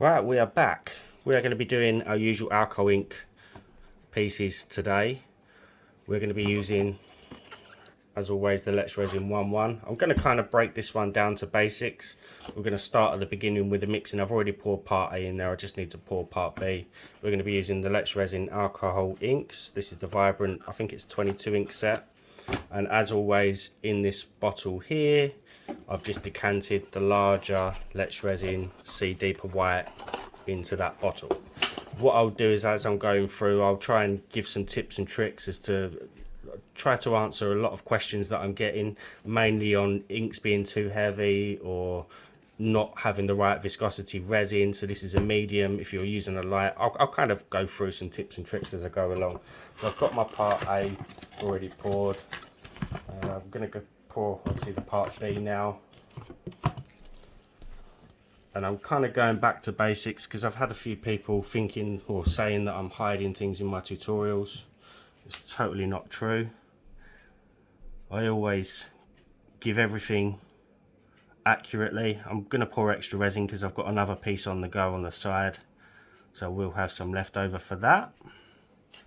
Right, we are back. We are going to be doing our usual alcohol ink pieces today. We're going to be using, as always, the Let's Resin 1-1. I'm going to kind of break this one down to basics. We're going to start at the beginning with the mixing. I've already poured part A in there, I just need to pour part B. We're going to be using the Let's Resin alcohol inks. This is the Vibrant, I think it's 22 ink set. And as always, in this bottle here, I've just decanted the larger Let's Resin Sea Deeper White into that bottle. What I'll do is, as I'm going through, I'll try and give some tips and tricks as to try to answer a lot of questions that I'm getting, mainly on inks being too heavy or not having the right viscosity resin. So this is a medium. If you're using a light, I'll kind of go through some tips and tricks as I go along. So I've got my part A already poured. I'm going to go pour obviously the part B now. And I'm kind of going back to basics because I've had a few people thinking or saying that I'm hiding things in my tutorials. It's totally not true. I always give everything accurately. I'm going to pour extra resin because I've got another piece on the go on the side, so we'll have some left over for that.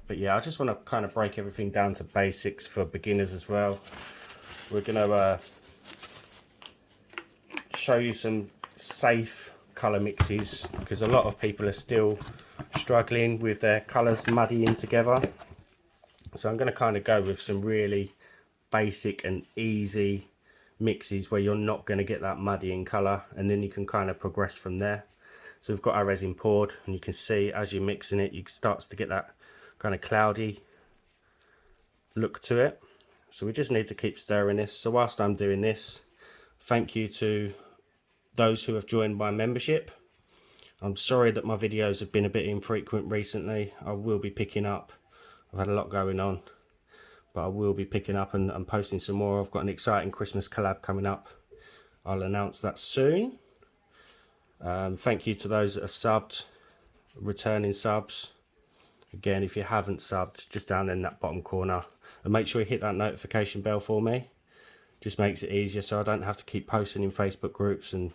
But yeah, I just want to kind of break everything down to basics for beginners as well. We're going to show you some safe colour mixes because a lot of people are still struggling with their colours muddying together. So I'm going to kind of go with some really basic and easy mixes where you're not going to get that muddy in colour, and then you can kind of progress from there. So we've got our resin poured, and you can see as you're mixing it, you starts to get that kind of cloudy look to it. So we just need to keep stirring this. So whilst I'm doing this, thank you to those who have joined my membership. I'm sorry that my videos have been a bit infrequent recently. I will be picking up. I've had a lot going on, but I will be picking up and posting some more. I've got an exciting Christmas collab coming up. I'll announce that soon. Thank you to those that have subbed, returning subs. Again, if you haven't subbed, just down in that bottom corner, and make sure you hit that notification bell for me. Just makes it easier so I don't have to keep posting in Facebook groups and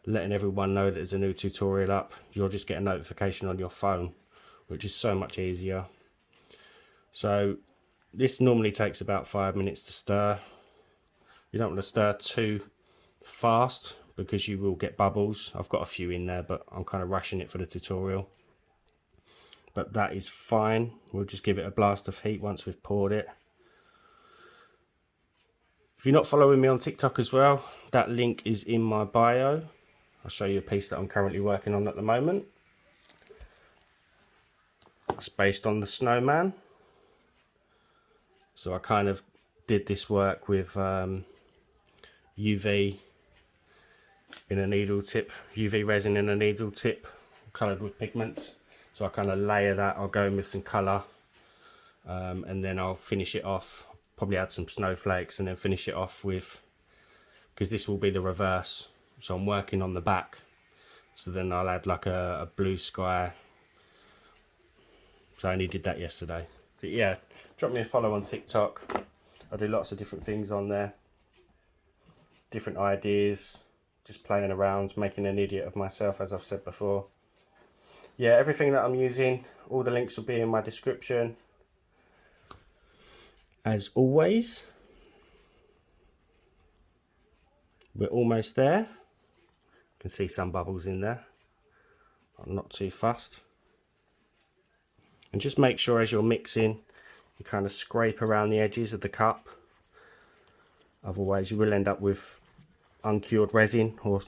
letting everyone know that there's a new tutorial up. You'll just get a notification on your phone, which is so much easier. So this normally takes about 5 minutes to stir. You don't want to stir too fast because you will get bubbles. I've got a few in there, but I'm kind of rushing it for the tutorial. But that is fine. We'll just give it a blast of heat once we've poured it. If you're not following me on TikTok as well, that link is in my bio. I'll show you a piece that I'm currently working on at the moment. It's based on the snowman. So I kind of did this work with UV in a needle tip, UV resin in a needle tip, coloured with pigments. So I kind of layer that, I'll go in with some colour, and then I'll finish it off, probably add some snowflakes and then finish it off with, because this will be the reverse. So I'm working on the back. So then I'll add like a blue sky. So I only did that yesterday. But yeah, drop me a follow on TikTok. I do lots of different things on there. Different ideas, just playing around, making an idiot of myself, as I've said before. Yeah, everything that I'm using, all the links will be in my description. As always, we're almost there. You can see some bubbles in there. I'm not too fussed. And just make sure as you're mixing, you kind of scrape around the edges of the cup. Otherwise you will end up with uncured resin or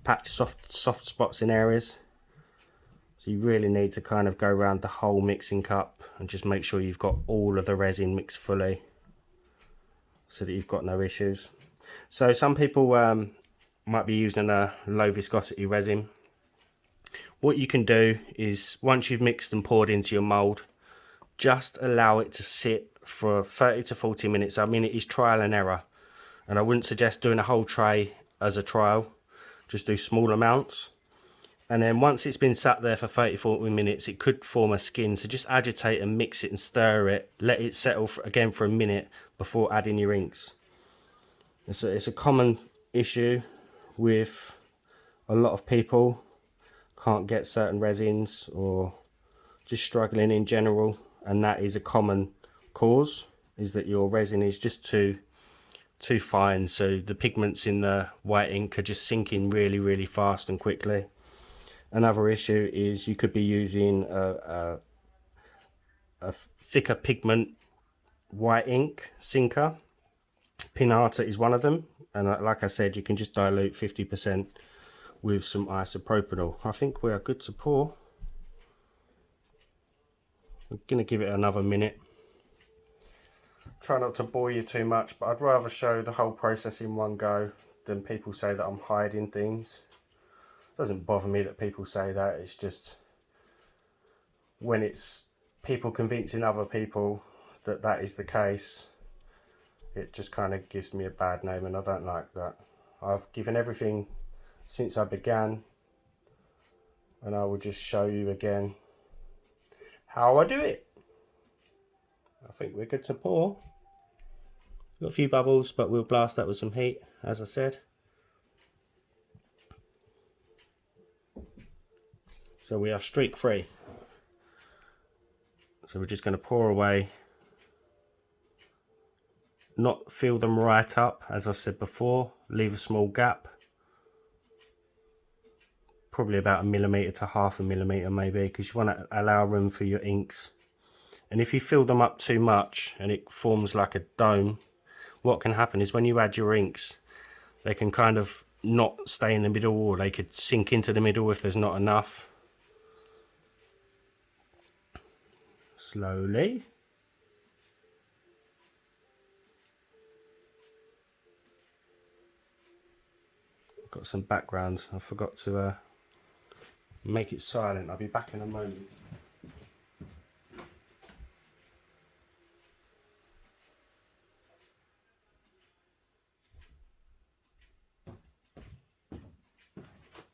patch soft spots in areas. So you really need to kind of go around the whole mixing cup and just make sure you've got all of the resin mixed fully so that you've got no issues. So some people might be using a low viscosity resin. What you can do is, once you've mixed and poured into your mould, just allow it to sit for 30 to 40 minutes. I mean, it is trial and error, and I wouldn't suggest doing a whole tray as a trial. Just do small amounts, and then once it's been sat there for 30-40 minutes, it could form a skin. So just agitate and mix it and stir it, let it settle again for a minute before adding your inks. It's a common issue with a lot of people. can't get certain resins or just struggling in general, and that is a common cause, is that your resin is just too fine, so the pigments in the white ink are just sinking really fast and quickly. Another issue is you could be using a thicker pigment white ink sinker. Pinata is one of them, and like I said, you can just dilute 50% with some isopropanol. I think we are good to pour. I'm gonna give it another minute. Try not to bore you too much, but I'd rather show the whole process in one go than people say that I'm hiding things. It doesn't bother me that people say that, it's just when it's people convincing other people that that is the case, it just kind of gives me a bad name, and I don't like that. I've given everything since I began, and I will just show you again how I do it. I think we're good to pour. Got a few bubbles, but we'll blast that with some heat, as I said. So we are streak free. So we're just going to pour away, not fill them right up, as I've said before, leave a small gap, probably about 1 millimetre to 0.5 millimetre maybe, because you want to allow room for your inks. And if you fill them up too much and it forms like a dome, what can happen is when you add your inks, they can kind of not stay in the middle, or they could sink into the middle if there's not enough. Slowly. Got some background. I forgot to make it silent. I'll be back in a moment.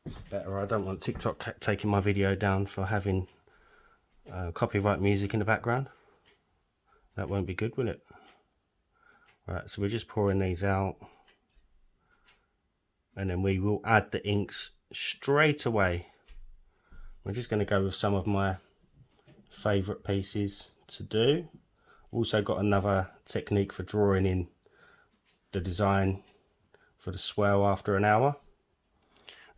It's better. I don't want TikTok taking my video down for having copyright music in the background. That won't be good, will it? Right, so we're just pouring these out, and then we will add the inks straight away. We're just going to go with some of my favourite pieces to do. Also got another technique for drawing in the design for the swell after an hour.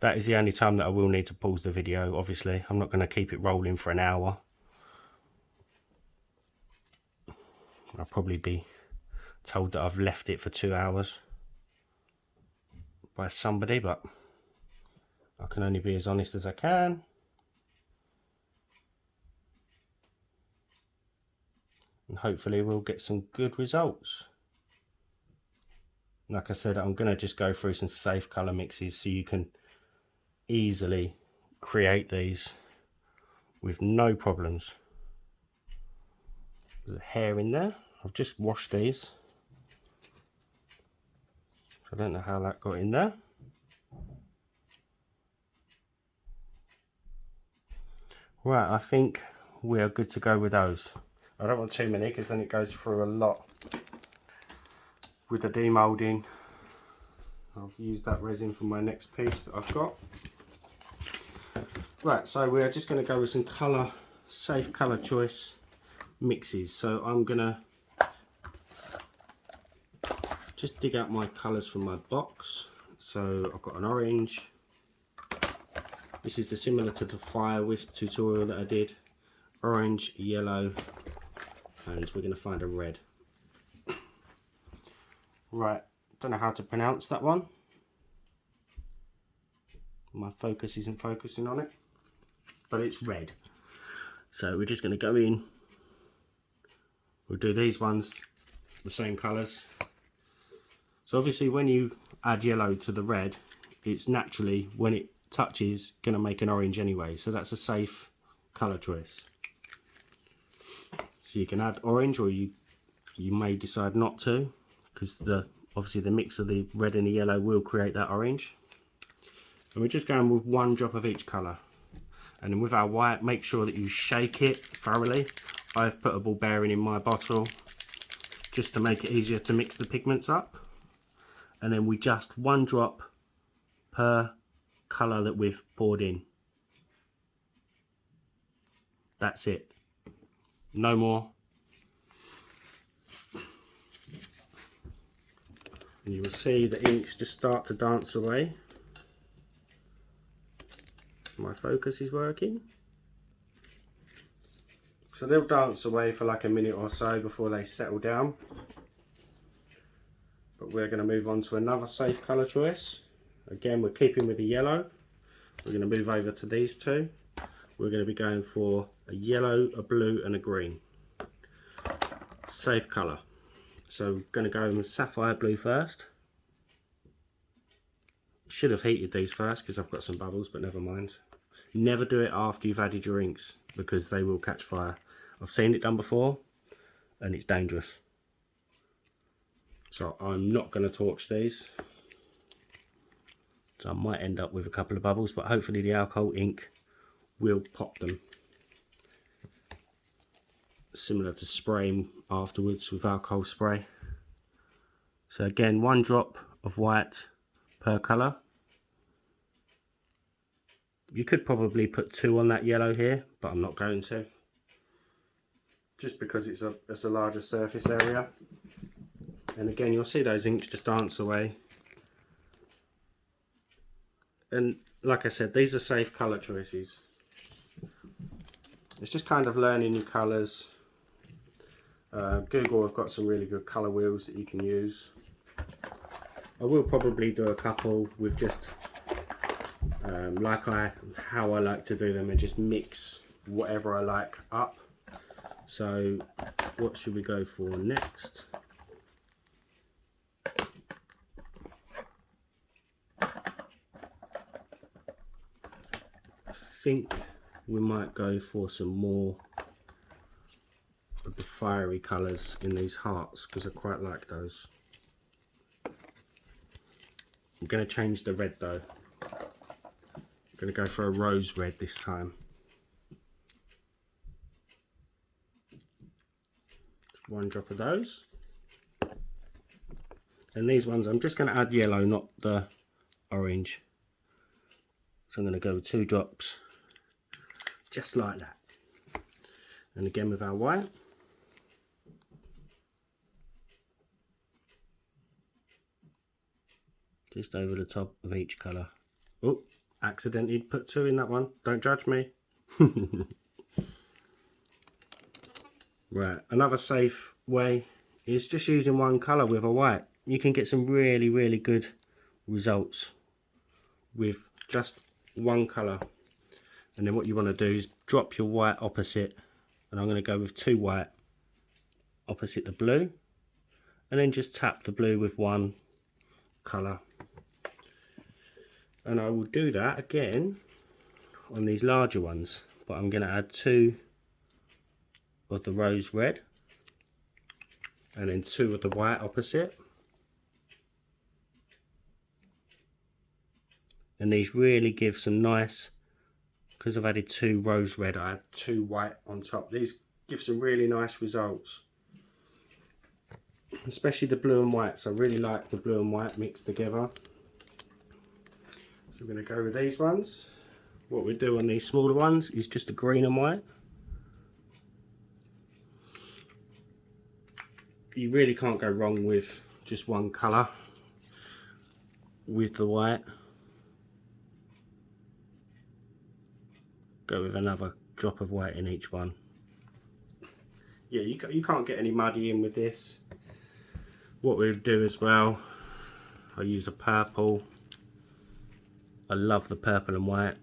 That is the only time that I will need to pause the video, obviously. I'm not going to keep it rolling for an hour. I'll probably be told that I've left it for 2 hours by somebody, but I can only be as honest as I can. And hopefully we'll get some good results. Like I said, I'm going to just go through some safe colour mixes so you can easily create these with no problems. There's a hair in there. I've just washed these. I don't know how that got in there. Right, I think we are good to go with those. I don't want too many because then it goes through a lot. With the demoulding, I've used that resin for my next piece that I've got. Right, so we're just going to go with some colour, safe colour choice mixes. So I'm going to just dig out my colours from my box. So I've got an orange. This is similar to the fire wisp tutorial that I did. Orange, yellow, and we're going to find a red. Right, don't know how to pronounce that one. My focus isn't focusing on it, but it's red. So we're just going to go in. We'll do these ones the same colours. So obviously when you add yellow to the red, it's naturally, when it touches, going to make an orange anyway. So that's a safe colour choice. So you can add orange, or you may decide not to, because obviously the mix of the red and the yellow will create that orange. And we're just going with 1 drop of each colour. And then with our white, make sure that you shake it thoroughly. I've put a ball bearing in my bottle just to make it easier to mix the pigments up. And then we just 1 drop per colour that we've poured in. That's it. No more. And you will see the inks just start to dance away. My focus is working. So they'll dance away for like a minute or so before they settle down. But we're going to move on to another safe colour choice. Again, we're keeping with the yellow. We're going to move over to these two. We're going to be going for a yellow, a blue and a green. Safe colour. So we're going to go with sapphire blue first. Should have heated these first because I've got some bubbles, but never mind. Never do it after you've added your inks because they will catch fire. I've seen it done before and it's dangerous. So I'm not going to torch these. So I might end up with a couple of bubbles, but hopefully the alcohol ink will pop them. Similar to spraying afterwards with alcohol spray. So again, 1 drop of white per colour. You could probably put 2 on that yellow here, but I'm not going to. Just because it's a larger surface area. And again, you'll see those inks just dance away. And like I said, these are safe colour choices. It's just kind of learning new colours. Google have got some really good colour wheels that you can use. I will probably do a couple with just how I like to do them and just mix whatever I like up. So what should we go for next? I think we might go for some more of the fiery colours in these hearts because I quite like those. I'm going to change the red though. I'm going to go for a rose red this time. Just 1 drop of those. And these ones I'm just going to add yellow, not the orange. So I'm going to go with 2 drops, just like that. And again with our white. Just over the top of each colour. Oh, accidentally put 2 in that one. Don't judge me. Right, another safe way is just using 1 colour with a white. You can get some really, really good results with just 1 colour. And then what you want to do is drop your white opposite. And I'm going to go with 2 white opposite the blue. And then just tap the blue with 1 colour. And I will do that again on these larger ones, but I'm going to add 2 of the rose red and then 2 of the white opposite. And these really give some nice, because I've added 2 rose red, I add 2 white on top. These give some really nice results, especially the blue and whites. I really like the blue and white mixed together. So we're going to go with these ones. What we do on these smaller ones is just a green and white. You really can't go wrong with just 1 colour with the white. Go with another drop of white in each one. Yeah, you can't get any muddy in with this. What we'll do as well, I use a purple. I love the purple and white.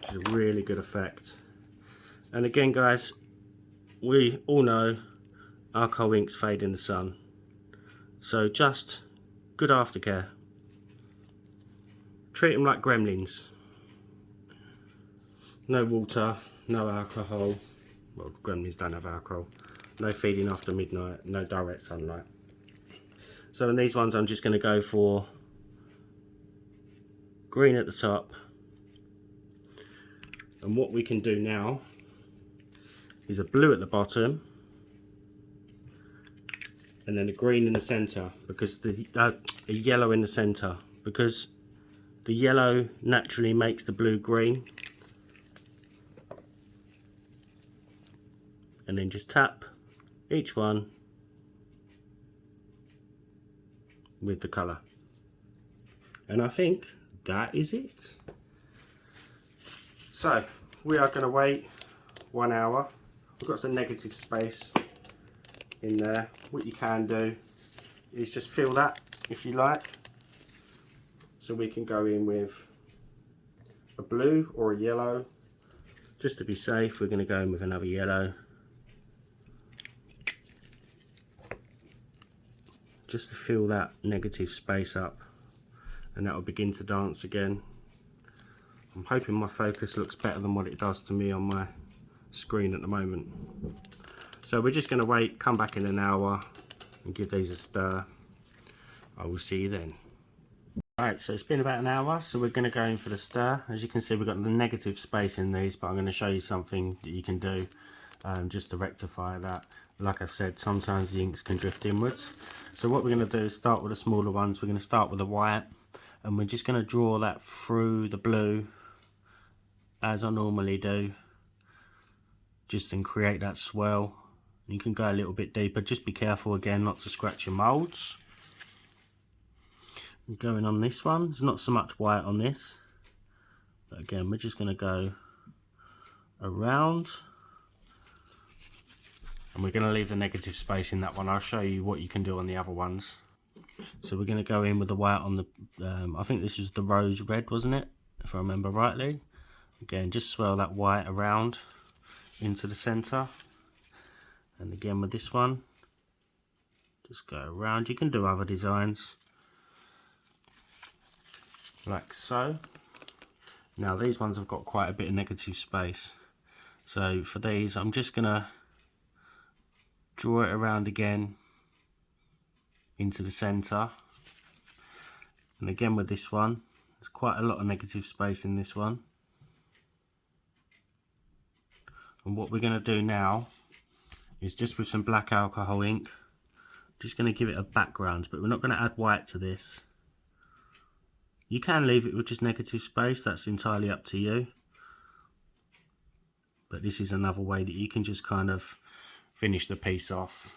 It's a really good effect. And again guys, we all know alcohol inks fade in the sun. So just good aftercare. Treat them like gremlins. No water, no alcohol. Well, gremlins don't have alcohol. No feeding after midnight, no direct sunlight. So in these ones I'm just going to go for green at the top. And what we can do now is a blue at the bottom and then a green in the centre, because a yellow in the centre, because the yellow naturally makes the blue green, and then just tap each one with the colour. And I think that is it. So we are going to wait 1 hour. We've got some negative space in there. What you can do is just fill that if you like. So we can go in with a blue or a yellow. Just to be safe, we're going to go in with another yellow. Just to fill that negative space up, and that will begin to dance again. I'm hoping my focus looks better than what it does to me on my screen at the moment. So we're just going to wait, come back in an hour and give these a stir. I will see you then. Alright, so it's been about an hour, so we're going to go in for the stir. As you can see, we've got the negative space in these, but I'm going to show you something that you can do just to rectify that. Like I've said, sometimes the inks can drift inwards. So what we're going to do is start with the smaller ones. We're going to start with the white, and we're just going to draw that through the blue as I normally do, just to create that swell. You can go a little bit deeper, just be careful again not to scratch your moulds. Going on this one, there's not so much white on this, but again we're just going to go around, and we're going to leave the negative space in that one. I'll show you what you can do on the other ones. So we're going to go in with the white on the I think this is the rose red, wasn't it, if I remember rightly. Again, just swirl that white around into the center, and again with this one just go around. You can do other designs like so. Now these ones have got quite a bit of negative space, so for these I'm just gonna draw it around again into the center, and again with this one there's quite a lot of negative space in this one. And what we're going to do now is just with some black alcohol ink, just going to give it a background, but we're not going to add white to this. You can leave it with just negative space, that's entirely up to you. But this is another way that you can just kind of finish the piece off,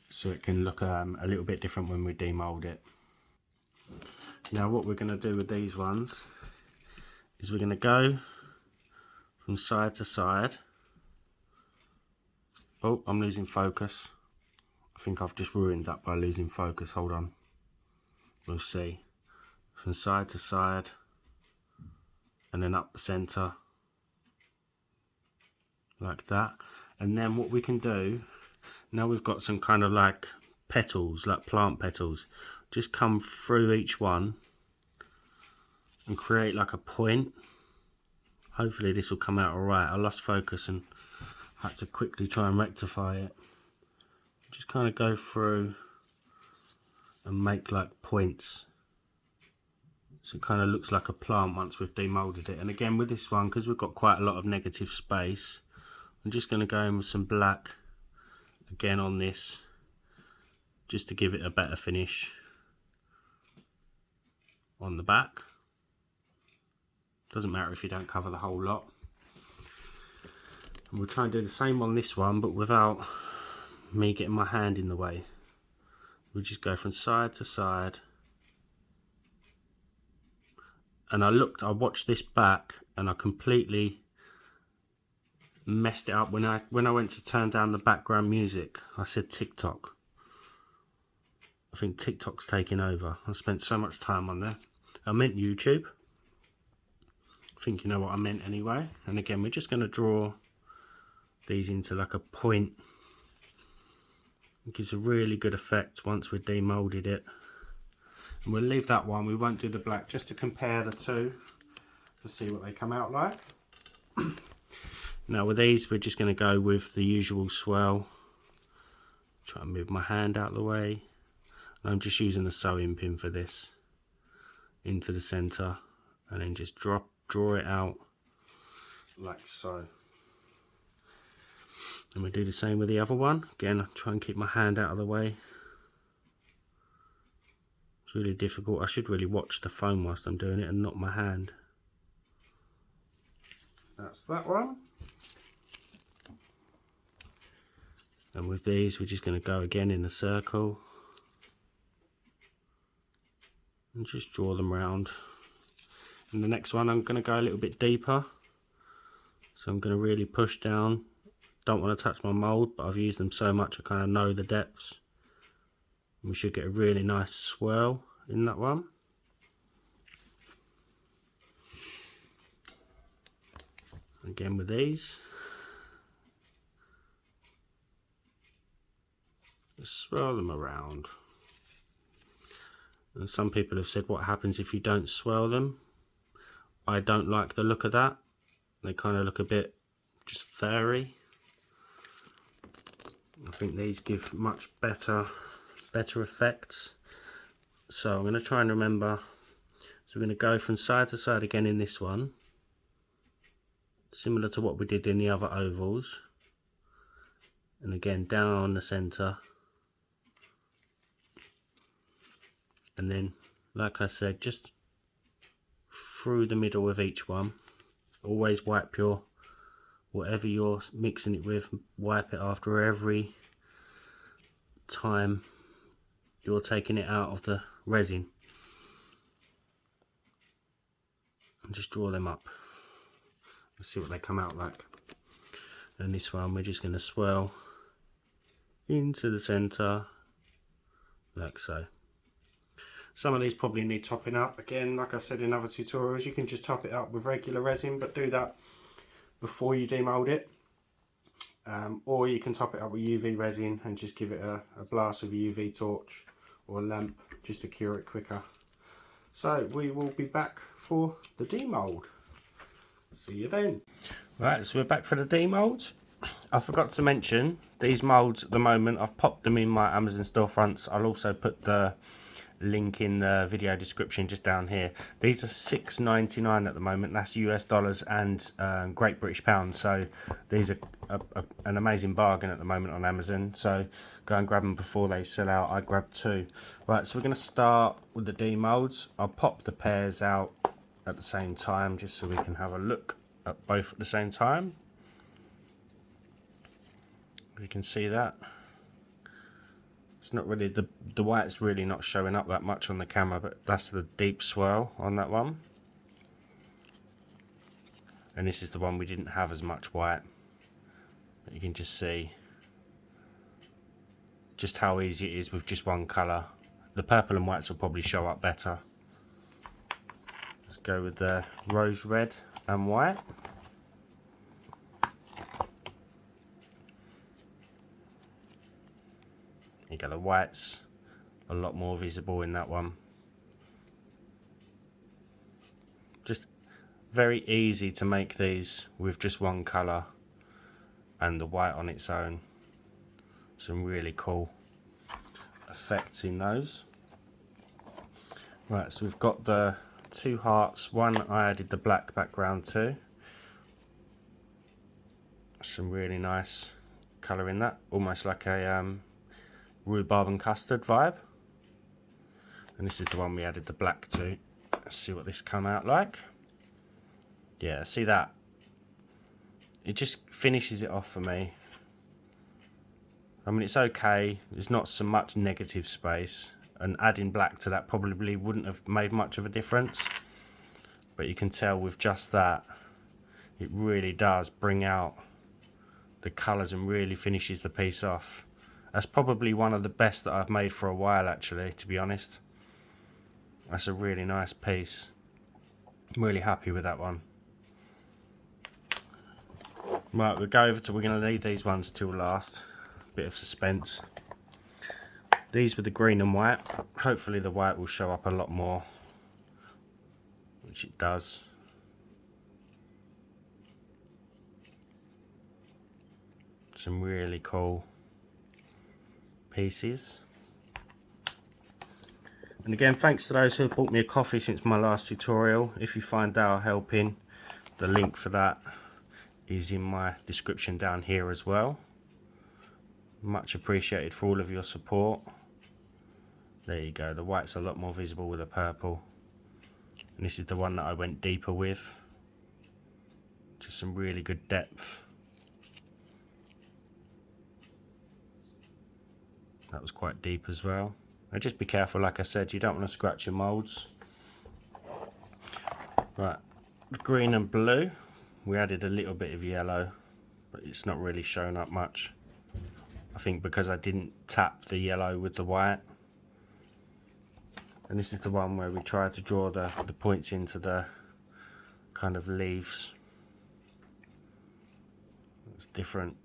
so it can look a little bit different when we demold it. Now what we're going to do with these ones is we're going to go from side to side. Oh, I'm losing focus. I think I've just ruined that by losing focus. Hold on. We'll see. From side to side, and then up the center like that. And then what we can do, now we've got some kind of like petals, like plant petals, just come through each one and create like a point. Hopefully this will come out alright. I lost focus and had to quickly try and rectify it. Just kind of go through and make like points, so it kind of looks like a plant once we've demolded it. And again with this one, because we've got quite a lot of negative space, I'm just going to go in with some black again on this, just to give it a better finish on the back. Doesn't matter if you don't cover the whole lot. And we'll try and do the same on this one, but without me getting my hand in the way. We'll just go from side to side. And I watched this back and I completely messed it up when I went to turn down the background music. I said TikTok. I think TikTok's taking over. I spent so much time on there. I meant YouTube. I think you know what I meant anyway. And again, we're just going to draw these into like a point. It gives a really good effect once we've demolded it. And we'll leave that one, we won't do the black, just to compare the two to see what they come out like. Now with these we're just going to go with the usual swirl. Try and move my hand out of the way. And I'm just using a sewing pin for this, into the centre, and then just draw it out like so. And we'll do the same with the other one. Again, I'll try and keep my hand out of the way. It's really difficult. I should really watch the phone whilst I'm doing it and not my hand. That's that one. And with these, we're just going to go again in a circle and just draw them round. And the next one, I'm going to go a little bit deeper. So I'm going to really push down. Don't want to touch my mould, but I've used them so much I kind of know the depths. And we should get a really nice swirl in that one. Again with these. Just swirl them around. And some people have said, what happens if you don't swirl them? I don't like the look of that. They kind of look a bit just furry. I think these give much better effects. So I'm going to try and remember. So we're going to go from side to side again in this one, similar to what we did in the other ovals, and again down the centre, and then like I said, just through the middle of each one. Always wipe your, whatever you're mixing it with, wipe it after every time you're taking it out of the resin, and just draw them up. Let's see what they come out like. And this one, we're just going to swirl into the centre like so. Some of these probably need topping up. Again, like I've said in other tutorials, you can just top it up with regular resin, but do that before you demould it. Or you can top it up with UV resin and just give it a blast with a UV torch or a lamp just to cure it quicker. So we will be back for the demould. See you then. Right, so we're back for the demoulds. I forgot to mention, these moulds at the moment, I've popped them in my Amazon storefronts. I'll also put the link in the video description just down here. These are $6.99 at the moment. That's US dollars and Great British pounds. So these are an amazing bargain at the moment on Amazon. So go and grab them before they sell out. I grabbed 2. Right, so we're going to start with the demoulds. I'll pop the pairs out at the same time just so we can have a look at both at the same time. You can see that. It's not really, the white's really not showing up that much on the camera, but that's the deep swirl on that one. And this is the one we didn't have as much white. But you can just see just how easy it is with just one colour. The purple and whites will probably show up better. Let's go with the rose red and white. You get the whites a lot more visible in that one. Just very easy to make these with just one colour and the white on its own. Some really cool effects in those. Right, so we've got the 2 hearts. One I added the black background to. Some really nice colour in that, almost like a rhubarb and custard vibe. And this is the one we added the black to. Let's see what this come out like. Yeah, see that? It just finishes it off for me. I mean, it's okay. There's not so much negative space, and adding black to that probably wouldn't have made much of a difference. But you can tell with just that, it really does bring out the colours and really finishes the piece off. That's probably one of the best that I've made for a while, actually, to be honest. That's a really nice piece. I'm really happy with that one. Right, we're going to leave these ones till last. Bit of suspense. These were the green and white. Hopefully the white will show up a lot more, which it does. Some really cool pieces. And again, thanks to those who have bought me a coffee since my last tutorial. If you find Dale helping, the link for that is in my description down here as well. Much appreciated for all of your support. There you go, the white's a lot more visible with the purple. And this is the one that I went deeper with. Just some really good depth. That was quite deep as well. Now just be careful, like I said, you don't want to scratch your moulds. Right, the green and blue, we added a little bit of yellow, but it's not really showing up much. I think because I didn't tap the yellow with the white. And this is the one where we try to draw the points into the kind of leaves. It's different.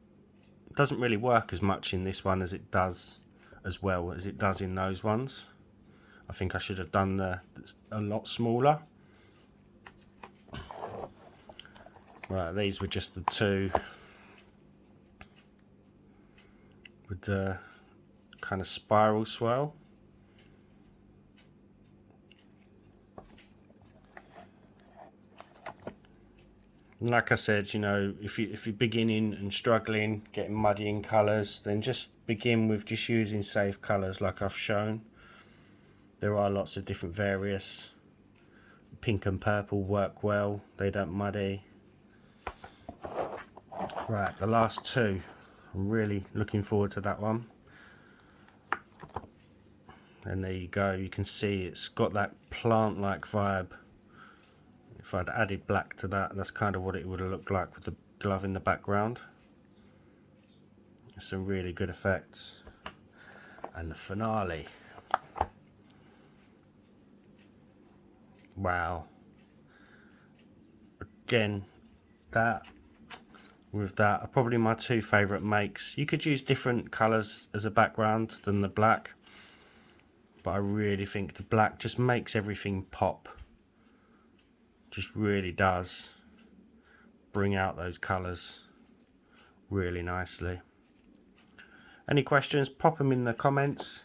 It doesn't really work as much in this one as it does, as well as it does in those ones. I think I should have done a lot smaller. Right, these were just the two with the kind of spiral swirl. And like I said, you know, if you're beginning and struggling, getting muddy in colours, then just begin with just using safe colours like I've shown. There are lots of different various. Pink and purple work well, they don't muddy. Right, the last two. I'm really looking forward to that one. And there you go, you can see it's got that plant-like vibe. If I'd added black to that, that's kind of what it would have looked like with the glove in the background. Some really good effects. And the finale. Wow. Again, that with that are probably my two favourite makes. You could use different colours as a background than the black, but I really think the black just makes everything pop. Just really does bring out those colours really nicely. Any questions, pop them in the comments.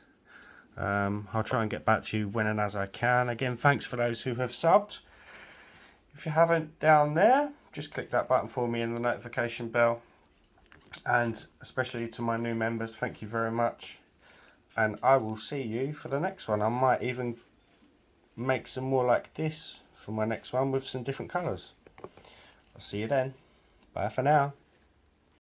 I'll try and get back to you when and as I can. Again, thanks for those who have subbed. If you haven't, down there, just click that button for me and the notification bell. And especially to my new members, thank you very much. And I will see you for the next one. I might even make some more like this for my next one with some different colours. I'll see you then. Bye for now.